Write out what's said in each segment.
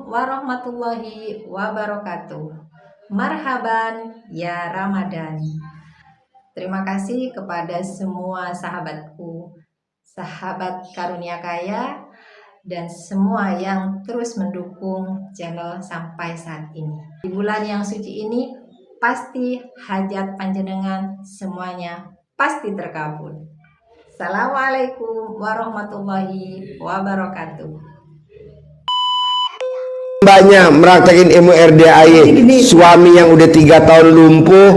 warahmatullahi wabarakatuh. Marhaban ya Ramadan. Terima kasih kepada semua sahabatku, sahabat Karunia Kaya, dan semua yang terus mendukung channel sampai saat ini. Di bulan yang suci ini, pasti hajat panjenengan semuanya pasti terkabul. Assalamualaikum warahmatullahi wabarakatuh. Mbaknya meraktekin ilmu RDAY, suami yang udah 3 tahun lumpuh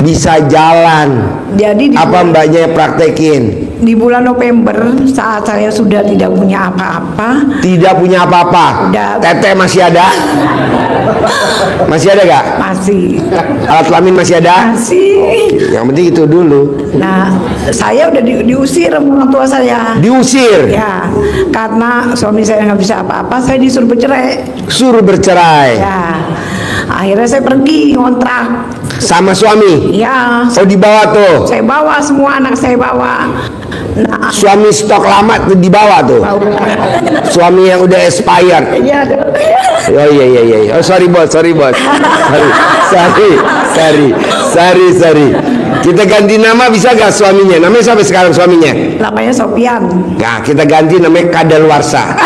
bisa jalan. Jadi apa mbaknya praktekin? Di bulan November saat saya sudah tidak punya apa-apa. Tidak punya apa-apa. Tete masih ada? Masih ada gak? Masih. Alat kelamin masih ada? Masih. Yang penting itu dulu. Nah, saya udah diusir sama orang tua saya. Diusir? Ya, karena suami saya nggak bisa apa-apa, saya disuruh bercerai. Suruh bercerai? Ya. Akhirnya saya pergi ngontrak. Sama suami? Iya. Oh, dibawa tuh? Saya bawa semua anak saya bawa. Nah, suami stok lama tuh dibawa tuh? Suami yang udah expired? Iya. Oh iya. Oh sorry bos. Sorry. Kita ganti nama bisa gak suaminya? Namanya sampai sekarang suaminya? Namanya Sofian. Nah kita ganti namanya Kadaluarsa.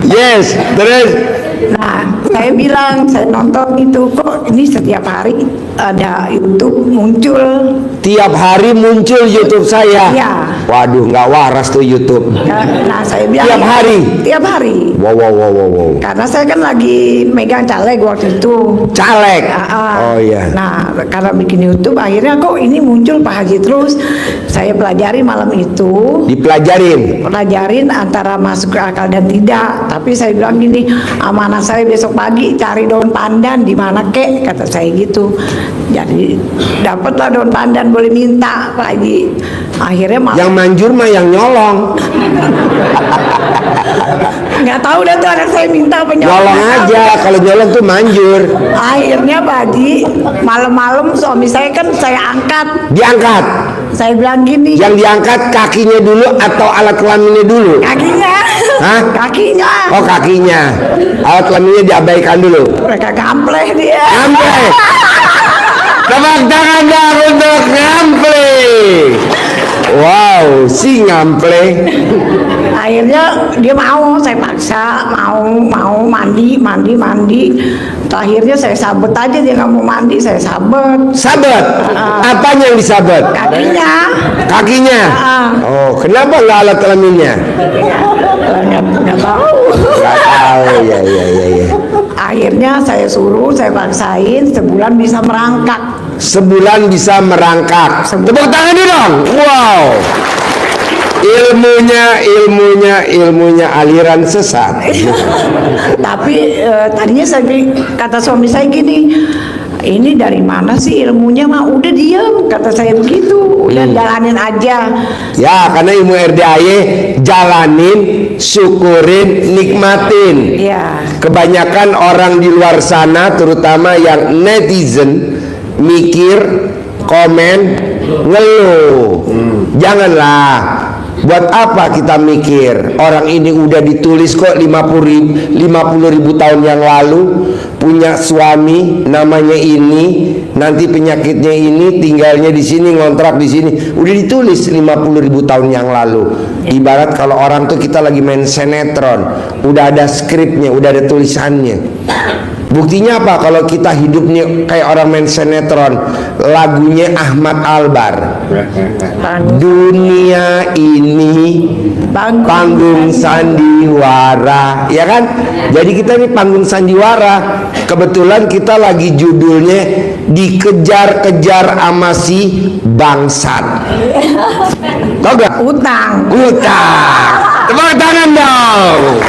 Yes, terus. Nah, saya bilang, saya nonton itu, kok ini setiap hari ada YouTube muncul. Tiap hari muncul YouTube saya? Iya. Waduh, nggak waras tuh YouTube. Nah, saya bilang tiap hari? Tiap hari. Wow. Karena saya kan lagi megang caleg waktu itu. Caleg? Oh iya. Nah, karena bikin YouTube, akhirnya kok ini muncul Pak Haji terus. Saya pelajari malam itu. Pelajarin antara masuk ke akal dan tidak. Tapi saya bilang gini, amanah saya besok pagi cari daun pandan di mana kek, kata saya gitu. Jadi dapatlah daun pandan, boleh minta Pak Haji. Akhirnya yang manjur mah yang nyolong. Nggak tahu dah tuh anak saya minta apa nyolong aja, kalau nyolong tuh manjur. Akhirnya Pak Haji, malam-malam suami saya kan saya angkat. Diangkat? Saya bilang gini. Yang diangkat kakinya dulu atau alat kelaminnya dulu? Kakinya. Hah? Kakinya. Oh kakinya. Alat kelaminnya diabaikan dulu. Mereka gampleh dia. Gampleh. Tepuk tangan dong untuk Ngampleh. Wow, si Ngampleh. Akhirnya dia mau, saya paksa mau mandi. Akhirnya saya sabet aja, dia nggak mau mandi, saya sabet. Sabet? Apanya yang disabet? Kakinya. Oh, kenapa nggak alat kelaminnya? Nggak tahu. Ya. Akhirnya saya suruh, saya paksain, sebulan bisa merangkak. Tepuk tangan dong. Wow. Ilmunya aliran sesat. Tapi tadinya kata suami saya gini, ini dari mana sih ilmunya mah? Udah diam, kata saya begitu. Udah jalanin aja. Ya, karena ilmu RDAY jalanin, syukurin, nikmatin. Ya. Kebanyakan orang di luar sana, terutama yang netizen, mikir, komen, ngeluh. Janganlah. Buat apa kita mikir? Orang ini udah ditulis kok 50 ribu tahun yang lalu, punya suami namanya ini, nanti penyakitnya ini, tinggalnya di sini, ngontrak di sini. Udah ditulis 50 ribu tahun yang lalu. Ibarat kalau orang tuh kita lagi main sinetron, udah ada skripnya, udah ada tulisannya. Buktinya apa? Kalau kita hidupnya kayak orang main sinetron, lagunya Ahmad Albar. Dunia ini panggung sandiwara, ya kan? Jadi kita ini panggung sandiwara. Kebetulan kita lagi judulnya dikejar-kejar sama si bangsat. Tahu gak? Utang. Tepuk tangan dong.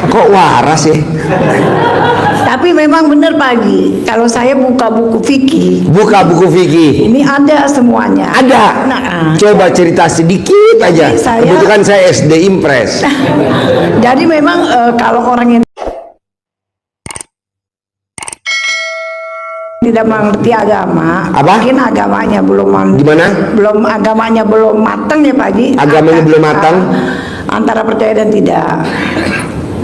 Kok waras ya? Tapi memang benar Pak Haji, kalau saya buka buku fikih. Ini ada semuanya. Ada? Coba cerita sedikit aja. Kebetulan saya SD Impres. Jadi memang kalau orang yang tidak mengerti agama. Apa? Mungkin agamanya Gimana? agamanya belum matang ya Pak Haji. Agamanya belum matang? Antara percaya dan tidak.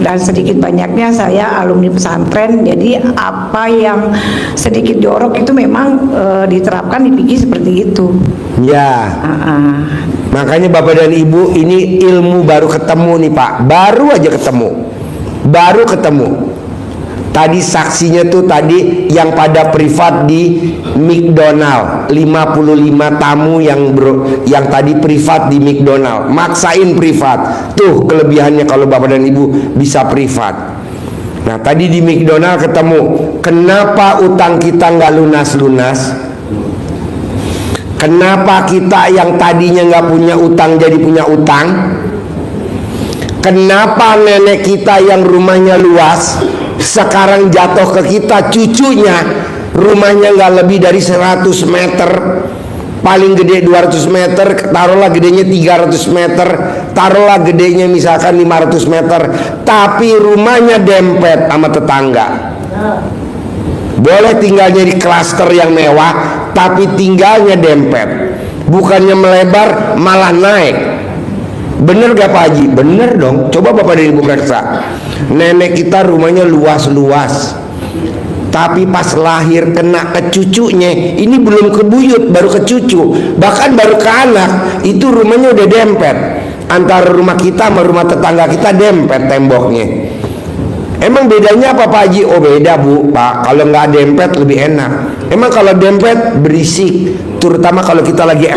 Dan sedikit banyaknya saya alumni pesantren, jadi apa yang sedikit jorok itu memang diterapkan di PIKI seperti itu. Ya. Makanya Bapak dan Ibu, ini ilmu baru ketemu nih Pak. Baru aja ketemu. Tadi saksinya tuh tadi yang pada privat di McDonald, 55 tamu yang tadi privat di McDonald, maksain privat. Tuh kelebihannya kalau Bapak dan Ibu bisa privat. Nah tadi di McDonald ketemu, kenapa utang kita nggak lunas-lunas? Kenapa kita yang tadinya nggak punya utang jadi punya utang? Kenapa nenek kita yang rumahnya luas sekarang jatuh ke kita, cucunya rumahnya nggak lebih dari 100 meter, paling gede 200 meter, taruhlah gedenya 300 meter, taruhlah gedenya misalkan 500 meter, tapi rumahnya dempet sama tetangga. Boleh tinggalnya di klaster yang mewah, tapi tinggalnya dempet, bukannya melebar malah naik. Bener gak Pak Haji? Bener dong. Coba Bapak dan Ibu periksa. Nenek kita rumahnya luas-luas, tapi pas lahir kena ke cucunya, ini belum ke buyut, baru ke cucu, bahkan baru ke anak, itu rumahnya udah dempet. Antara rumah kita sama rumah tetangga kita dempet temboknya. Emang bedanya apa Pak Haji? Oh beda Bu, Pak. Kalau nggak dempet lebih enak. Emang kalau dempet berisik, terutama kalau kita lagi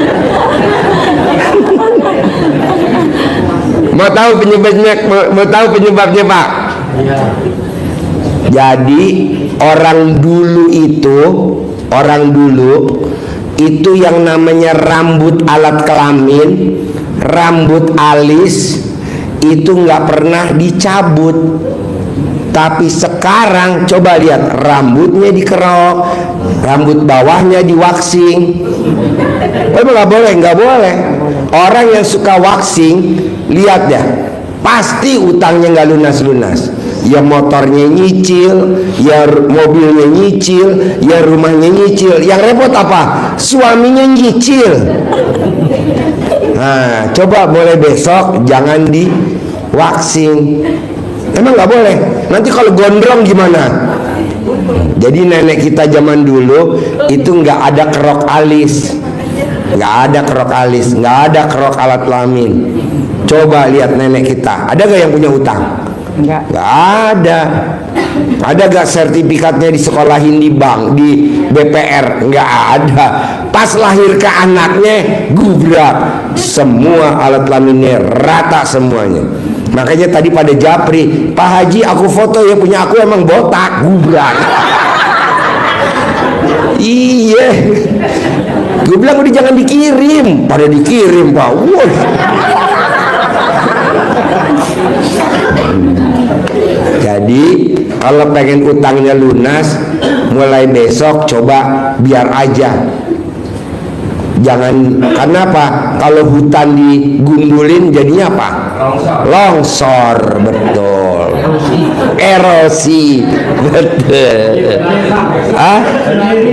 Mau tahu penyebabnya Pak? Jadi orang dulu itu yang namanya rambut alat kelamin, rambut alis itu nggak pernah dicabut. Tapi sekarang coba lihat, rambutnya dikerok, rambut bawahnya di waxing. Nggak boleh. Orang yang suka waxing, lihat ya, pasti utangnya nggak lunas-lunas. Ya motornya nyicil, ya mobilnya nyicil, ya rumahnya nyicil. Yang repot apa? Suaminya nyicil. Nah, coba mulai besok jangan di waxing. Emang nggak boleh. Nanti kalau gondrong gimana? Jadi nenek kita zaman dulu itu nggak ada kerok alis, nggak ada kerok alat kelamin. Coba lihat nenek kita, ada gak yang punya utang? Nggak ada. Ada gak sertifikatnya disekolahin di bank, di BPR? Nggak ada. Pas lahir ke anaknya, gubrak, semua alat kelaminnya rata semuanya. Makanya tadi pada japri, Pak Haji aku foto ya, punya aku emang botak, gubrak. Iya. Gue bilang udah jangan dikirim, pada dikirim Pak. Wah. Jadi kalau pengen utangnya lunas, mulai besok coba biar aja. Jangan, karena apa? Kalau hutan digundulin jadinya apa? Longsor, betul. Erosi, betul.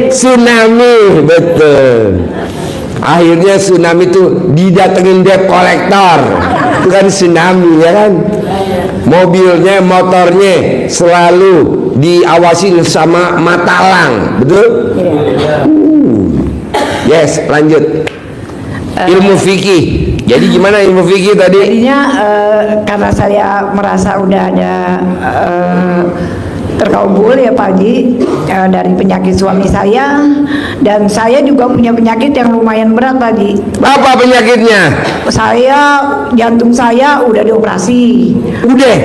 Tsunami, betul. Akhirnya tsunami itu didatengin debt collector, itu kan tsunami ya kan? Mobilnya, motornya selalu diawasi sama matalang, betul? Yes, lanjut. Ilmu fikih. Jadi gimana ilmu fikih tadi? Jadinya karena saya merasa udah ada terkabul ya Pak Haji dari penyakit suami saya, dan saya juga punya penyakit yang lumayan berat Pak Haji. Apa penyakitnya? Jantung saya udah dioperasi. Udah.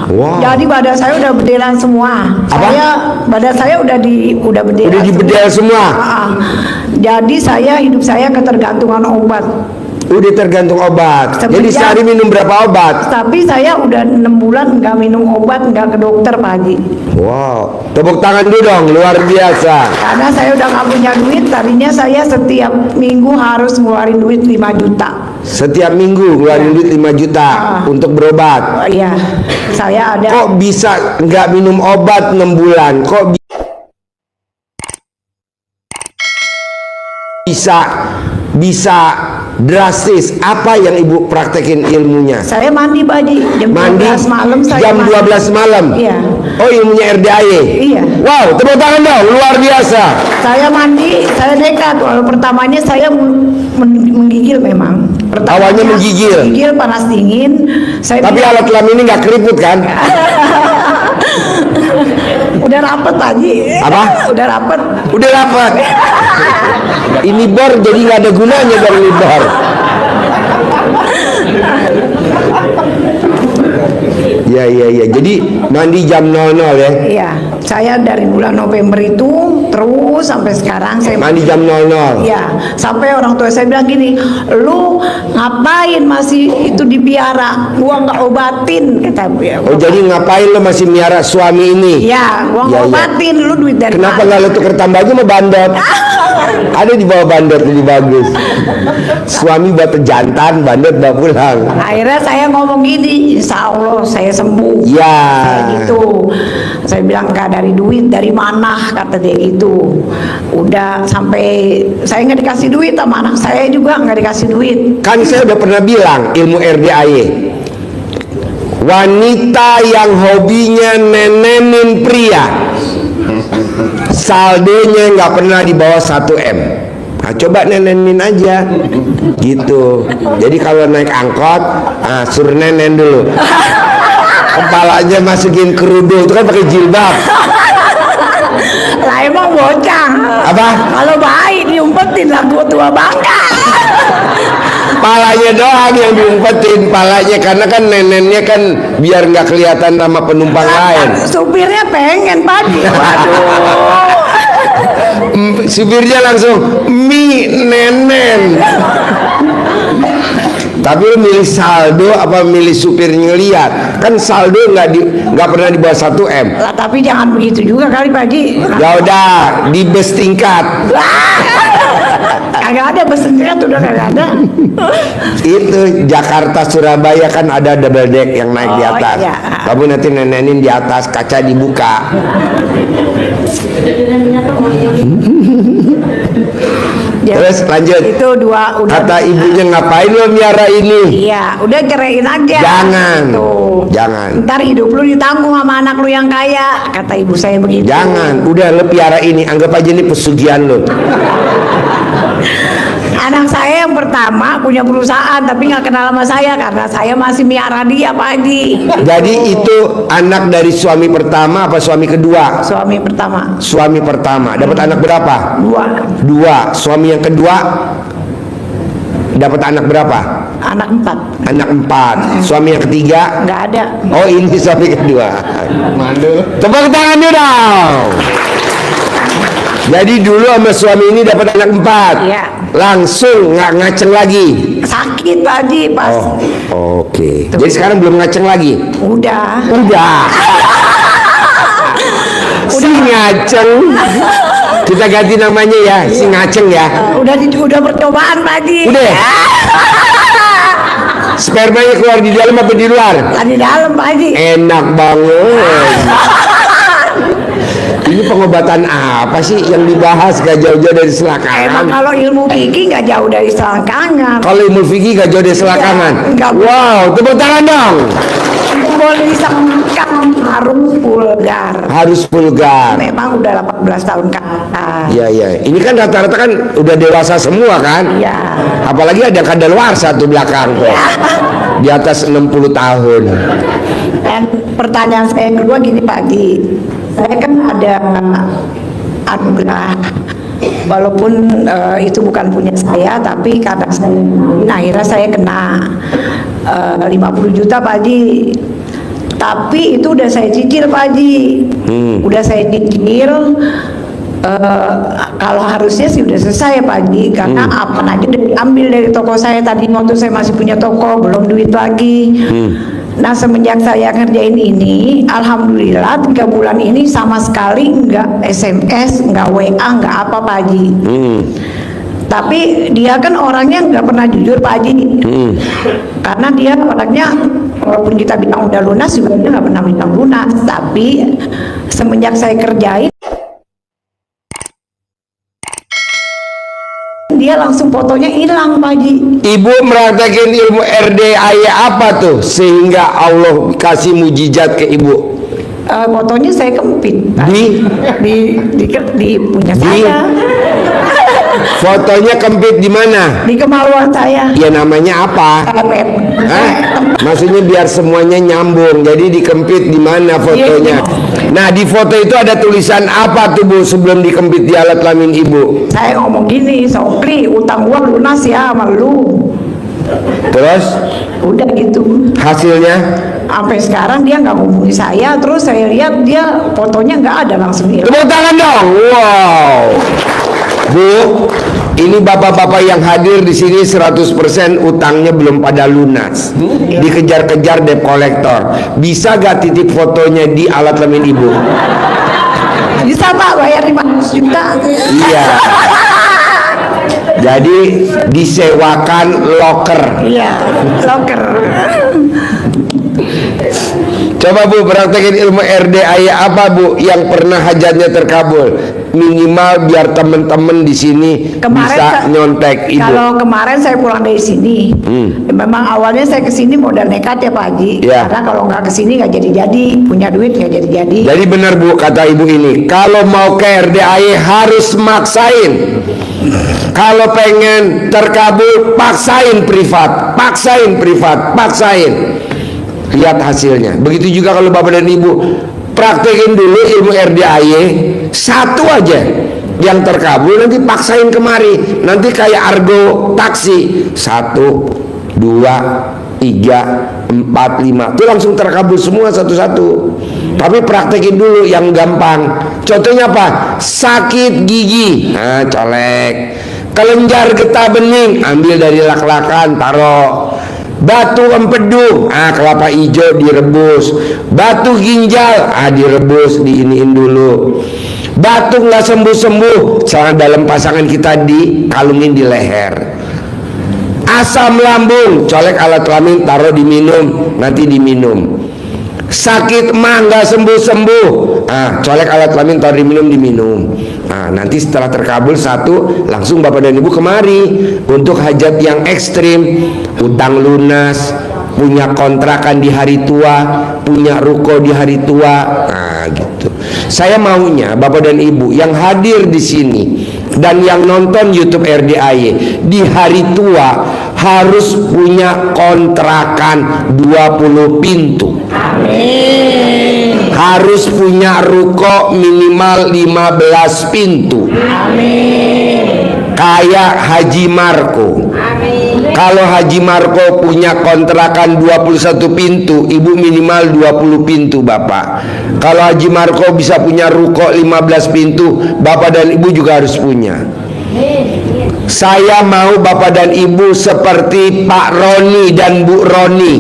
Wow. Jadi badan saya udah bedelan semua. Apa? Badan saya udah bedelan. Udah dibedel semua. Jadi hidup saya ketergantungan obat. Udah tergantung obat. Jadi sehari minum berapa obat? Tapi saya udah 6 bulan nggak minum obat, nggak ke dokter Pak Haji. Wow, tepuk tangan dulu dong, luar biasa. Karena saya udah nggak punya duit, tadinya saya setiap minggu harus ngeluarin duit 5 juta. Setiap minggu ngeluarin duit 5 juta untuk berobat. Iya, saya ada. Kok bisa nggak minum obat 6 bulan? Kok bisa drastis. Apa yang ibu praktekin ilmunya? Saya mandi Pak Haji jam Mandi 12 malam saya jam mandi. 12 malam. Iya. Oh, ilmunya RDAY. Iya. Wow, tepuk tangan dong, luar biasa. Saya mandi, saya nekat. Walau pertamanya saya menggigil memang. Awalnya menggigil. Menggigil panas dingin. Saya Tapi alat kelamin ini nggak keriput kan? udah rapet Pak Haji. Apa? Udah rapet. Udah dapat. Ini bor jadi nggak ada gunanya dari ini bor. Ya. Jadi mandi jam 00 ya. Iya, saya dari bulan November itu terus sampai sekarang saya Mandi jam 00. Iya, sampai orang tua saya bilang gini, lu ngapain masih itu dipiara? Gua nggak obatin, kata dia. Oh, jadi ngapain lo masih miara suami ini? Iya, gua Iya, iya. ngobatin, lu duit dari Kenapa mana? nggak lo tuker tambah aja sama bandot? Ada di bawah bandot lebih bagus. Suami buat jantan, bandot bawa pulang. Akhirnya saya ngomong gini, insya Allah saya sembuh. Ya. Saya gitu. Saya bilang nggak dari duit, dari mana? Kata dia gitu. Udah sampai saya nggak dikasih duit sama anak saya juga nggak dikasih duit. Kan saya udah pernah bilang ilmu RDAY. Wanita yang hobinya nenenin pria, saldonya nggak pernah di bawah 1 M. Nah, coba nenenin aja gitu. Jadi kalau naik angkot, suruh nenen dulu. Kepalanya masukin kerudung, itu kan pakai jilbab. Lah emang bocah. Apa? Kalau baik diumpetin lah gua tua bangka. Palanya doang yang diumpetin, palanya, karena kan nenennya kan biar nggak kelihatan sama penumpang lain. Supirnya pengen pagi. Waduh. Supirnya langsung mi nenen. Tapi lu milih saldo apa milih supir ngeliat? Kan saldo nggak pernah di bawah 1 M. Lah tapi jangan begitu juga kali Pak Haji. Ya udah, di bus tingkat. Kagak ada pesennya tuh udah kagak ada. Itu Jakarta Surabaya kan ada double deck yang naik di Oh, atas. iya. Kamu nanti nenenin di atas, kaca dibuka. Ya, Terus lanjut. Itu dua udah. Kata ibunya, ngapain lo miara ini? Iya, udah ceraiin aja. Jangan. Tuh. Jangan. Ntar hidup lu ditanggung sama anak lu yang kaya, kata ibu saya begitu. Jangan, udah lo piara ini, anggap aja ini pesugihan lo. Anak saya yang pertama punya perusahaan tapi nggak kenal sama saya karena saya masih miara dia Pak Haji. Jadi itu anak dari suami pertama apa suami kedua? Suami pertama. Suami pertama. Dapat anak berapa? 2. 2. Suami yang kedua dapat anak berapa? Anak 4. Anak 4. Suami yang ketiga? Nggak ada. Oh, ini suami kedua. Mandul. Tepuk tangan dulu dong. Jadi dulu sama suami ini dapat anak 4. Iya. Langsung nggak ngaceng lagi. Sakit Pak Haji pas. Oh, oke. Jadi sekarang belum ngaceng lagi. Udah. Si ngaceng. Kita ganti namanya ya, si ngaceng ya. Udah percobaan Pak Haji. Udah. Spermanya keluar di dalam apa di luar? Di dalam Pak Haji. Enak banget. Ini pengobatan apa sih yang dibahas gak jauh-jauh dari Emang selangkangan? kalau ilmu fikih nggak jauh dari selangkangan. Kalau ilmu fikih gak jauh dari selangkangan. Enggak. Wow, tepuk tangan dong. Boleh disangkan harus vulgar. Harus vulgar. Memang udah 18 tahun ke atas. Iya, iya. Ini kan rata-rata kan udah dewasa semua kan? Iya. Apalagi ada kadaluarsa tuh belakang tuh. Di atas 60 tahun. Dan pertanyaan saya yang kedua gini Pak Haji, saya kan ada anugerah, walaupun itu bukan punya saya, tapi karena saya, akhirnya saya kena 50 juta Pak Haji. Tapi itu udah saya cicil Pak Haji, udah saya cicil. Kalau harusnya sih udah selesai Pak Haji, karena apa aja udah diambil dari toko saya tadi waktu saya masih punya toko, belum duit lagi. Nah semenjak saya ngerjain ini, alhamdulillah 3 bulan ini sama sekali nggak SMS, nggak WA, nggak apa Pak Haji. Tapi dia kan orangnya nggak pernah jujur Pak Haji, karena dia orangnya walaupun kita bilang udah lunas juga dia nggak pernah bilang lunas. Tapi semenjak saya kerjain dia langsung fotonya hilang Pak Haji. Ibu mempraktekin ilmu RDAY apa tuh sehingga Allah kasih mujizat ke ibu? Fotonya saya kempit Pak. di punya saya. Fotonya kempit di mana? Di kemaluan saya. Ya namanya apa? Telepet. Maksudnya biar semuanya nyambung. Jadi dikempit di mana fotonya? Nah, di foto itu ada tulisan apa tuh Bu sebelum dikempit di alat kelamin ibu? Saya ngomong gini, Sokri, utang uang lunas ya sama lu. Terus? Udah gitu. Hasilnya? Sampai sekarang dia nggak hubungi saya. Terus saya lihat dia fotonya nggak ada, langsung hilang. Tepuk tangan dong. Wow. Bu, ini bapak-bapak yang hadir di sini 100% utangnya belum pada lunas. Dikejar-kejar debt collector. Bisa gak titip fotonya di alat kelamin ibu? Bisa Pak, bayar 500 juta. Iya. Jadi disewakan loker. Iya, loker. Coba Bu praktekin ilmu RDAY apa Bu yang pernah hajatnya terkabul? Minimal biar teman-teman di sini bisa nyontek ibu. Kalau kemarin saya pulang dari sini, memang awalnya saya kesini modal nekat ya Pak Haji. Ya. Karena kalau nggak kesini nggak jadi-jadi, punya duit nggak jadi-jadi. Jadi benar Bu kata ibu ini, kalau mau ke RDAY harus maksain. Kalau pengen terkabul paksain privat, paksain. Lihat hasilnya. Begitu juga kalau bapak dan ibu praktekin dulu ilmu RDAY satu aja yang terkabul, nanti paksain kemari, nanti kayak argo taksi 1, 2, 3, 4, 5 itu langsung terkabul semua satu-satu. Tapi praktekin dulu yang gampang. Contohnya apa? Sakit gigi, nah colek. Kelenjar getah bening, ambil dari lak-lakan, taruh. Batu empedu, kelapa hijau direbus. Batu ginjal, direbus, diiniin dulu. Batu nggak sembuh-sembuh, celana dalam pasangan kita dikalungin di leher. Asam lambung, colek alat kelamin, taruh diminum, nanti diminum. Sakit mah nggak sembuh-sembuh, colek alat kelamin, taruh diminum. Nanti setelah terkabul satu, langsung bapak dan ibu kemari untuk hajat yang ekstrim, utang lunas, punya kontrakan di hari tua, punya ruko di hari tua, gitu. Saya maunya bapak dan ibu yang hadir di sini dan yang nonton YouTube RDAY di hari tua harus punya kontrakan 20 pintu. Amin. Harus punya ruko minimal 15 pintu. Amin. Kayak Haji Marco. Amin. Kalau Haji Marco punya kontrakan 21 pintu, ibu minimal 20 pintu bapak. Kalau Haji Marco bisa punya ruko 15 pintu, bapak dan ibu juga harus punya. Saya mau bapak dan ibu seperti Pak Roni dan Bu Roni.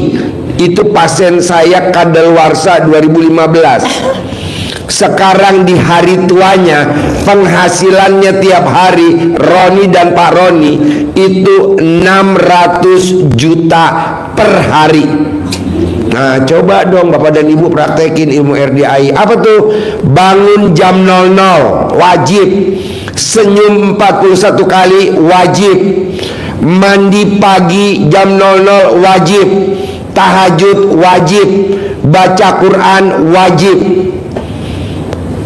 Itu pasien saya kadaluarsa 2015. Sekarang di hari tuanya penghasilannya tiap hari Roni dan Pak Roni itu 600 juta per hari. Nah coba dong bapak dan ibu praktekin ilmu RDAY. Apa tuh? Bangun jam 00 wajib, senyum 41 kali wajib, mandi pagi jam 00 wajib, tahajud wajib, baca Quran wajib.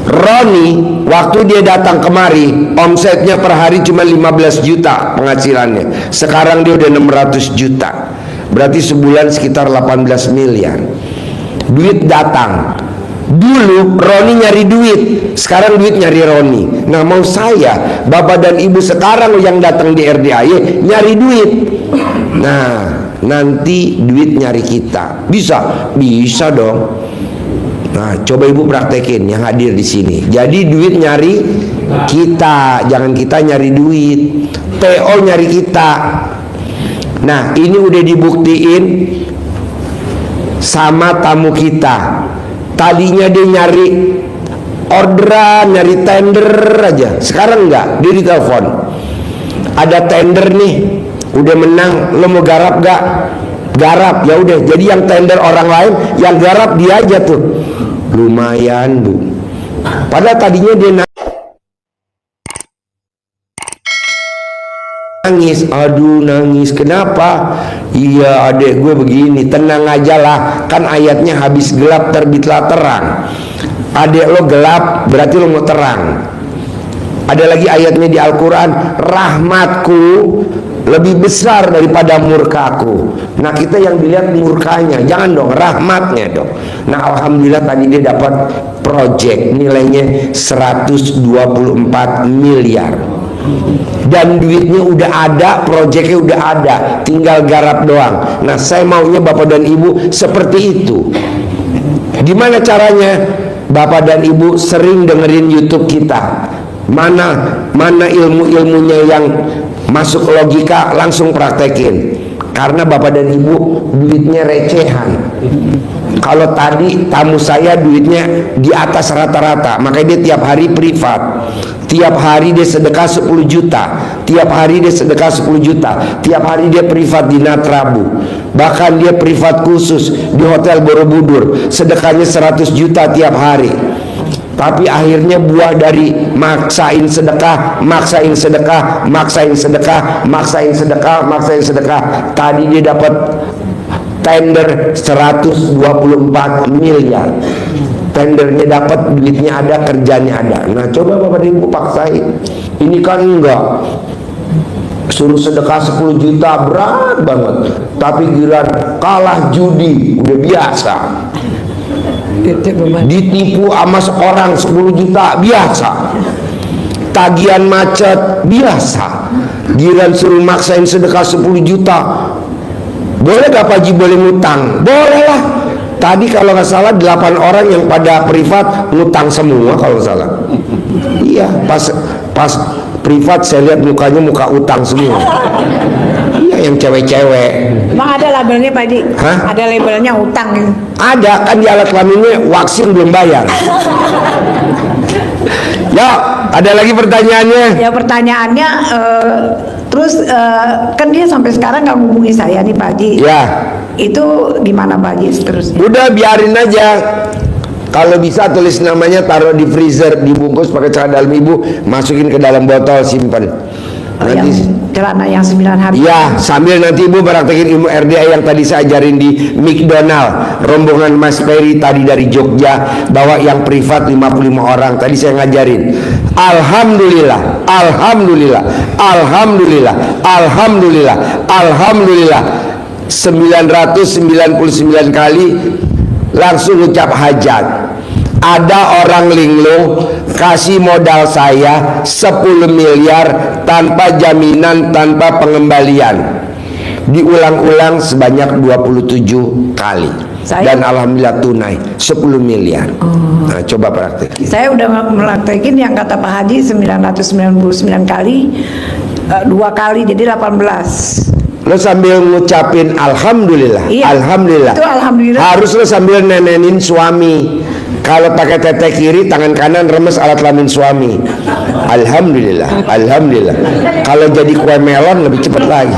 Roni waktu dia datang kemari omsetnya per hari cuma 15 juta penghasilannya. Sekarang dia udah 600 juta. Berarti sebulan sekitar 18 miliar. Duit datang. Dulu Roni nyari duit, sekarang duit nyari Roni. Nah mau saya bapak dan ibu sekarang yang datang di RDAY nyari duit. Nah nanti duit nyari kita. Bisa dong. Nah, coba ibu praktekin yang hadir di sini. Jadi duit nyari kita, jangan kita nyari duit. PO nyari kita. Nah, ini udah dibuktiin sama tamu kita. Tadinya dia nyari orderan, nyari tender aja. Sekarang enggak, dia ditelepon. Ada tender nih, udah menang, lo mau garap gak? Garap, ya udah. Jadi yang tender orang lain, yang garap dia aja tuh. Lumayan bu. Padahal tadinya dia nangis. Aduh, nangis kenapa? Iya, adek gue begini. Tenang aja lah, kan ayatnya habis gelap terbitlah terang. Adek lo gelap berarti lo mau terang. Ada lagi ayatnya di Al-Quran, rahmatku lebih besar daripada murkaku. Nah, kita yang dilihat murkanya, jangan dong, rahmatnya dong. Nah, alhamdulillah tadi dia dapat project nilainya 124 miliar. Dan duitnya udah ada, projectnya udah ada, tinggal garap doang. Nah, saya maunya Bapak dan Ibu seperti itu. Gimana caranya? Bapak dan Ibu sering dengerin YouTube kita. Mana ilmu-ilmunya yang masuk logika, langsung praktekin. Karena Bapak dan Ibu duitnya recehan. Kalau tadi tamu saya duitnya di atas rata-rata, makanya dia tiap hari privat. Tiap hari dia sedekah 10 juta. Tiap hari dia sedekah 10 juta. Tiap hari dia privat di Natrabu. Bahkan dia privat khusus di Hotel Borobudur. Sedekahnya 100 juta tiap hari. Tapi akhirnya buah dari maksain sedekah, maksain sedekah, maksain sedekah, maksain sedekah, maksain sedekah. Tadi dia dapat tender 124 miliar. Tendernya dapat, duitnya ada, kerjanya ada. Nah, coba Bapak Ibu paksain. Ini kan enggak. Suruh sedekah 10 juta berat banget. Tapi giliran kalah judi udah biasa. Ditipu sama seorang 10 juta biasa. Tagihan macet biasa. Giliran suruh maksain sedekah 10 juta. Boleh gak Pak Haji boleh ngutang? Boleh lah. Tadi kalau nggak salah 8 orang yang pada privat ngutang semua kalau nggak salah. Iya, pas privat saya lihat mukanya muka utang semua. Iya, yang cewek-cewek. Emang ada labelnya Pak Haji? Hah? Ada labelnya utang gitu? Ada, kan di alat kelaminnya vaksin belum bayar. Ya, ada lagi pertanyaannya? Ya pertanyaannya terus kan dia sampai sekarang nggak hubungi saya nih Pak Haji. Ya. Itu gimana Pak Haji seterusnya? Udah biarin aja. Kalau bisa tulis namanya, taruh di freezer, dibungkus pakai celana dalam ibu, masukin ke dalam botol, simpan. Nanti Celana yang 9 hari. ya, sambil nanti ibu praktekin ilmu RDA yang tadi saya ajarin di McDonald. Rombongan Mas Ferry tadi dari Jogja bawa yang privat 55 orang. Tadi saya ngajarin. Alhamdulillah, alhamdulillah, alhamdulillah, alhamdulillah, alhamdulillah. 999 kali langsung ucap hajat. Ada orang linglung kasih modal saya 10 miliar tanpa jaminan, tanpa pengembalian. Diulang-ulang sebanyak 27 kali. Dan alhamdulillah tunai 10 miliar. Nah, coba praktek. Saya udah mempraktekin yang kata Pak Haji 999 kali, 2 kali jadi 18. Lo sambil ngucapin alhamdulillah, iya, alhamdulillah. Itu alhamdulillah. Harus lo sambil nenenin suami. Kalau pakai tete kiri, tangan kanan remes alat kelamin suami. Alhamdulillah, alhamdulillah. Kalau jadi kue melon lebih cepat lagi.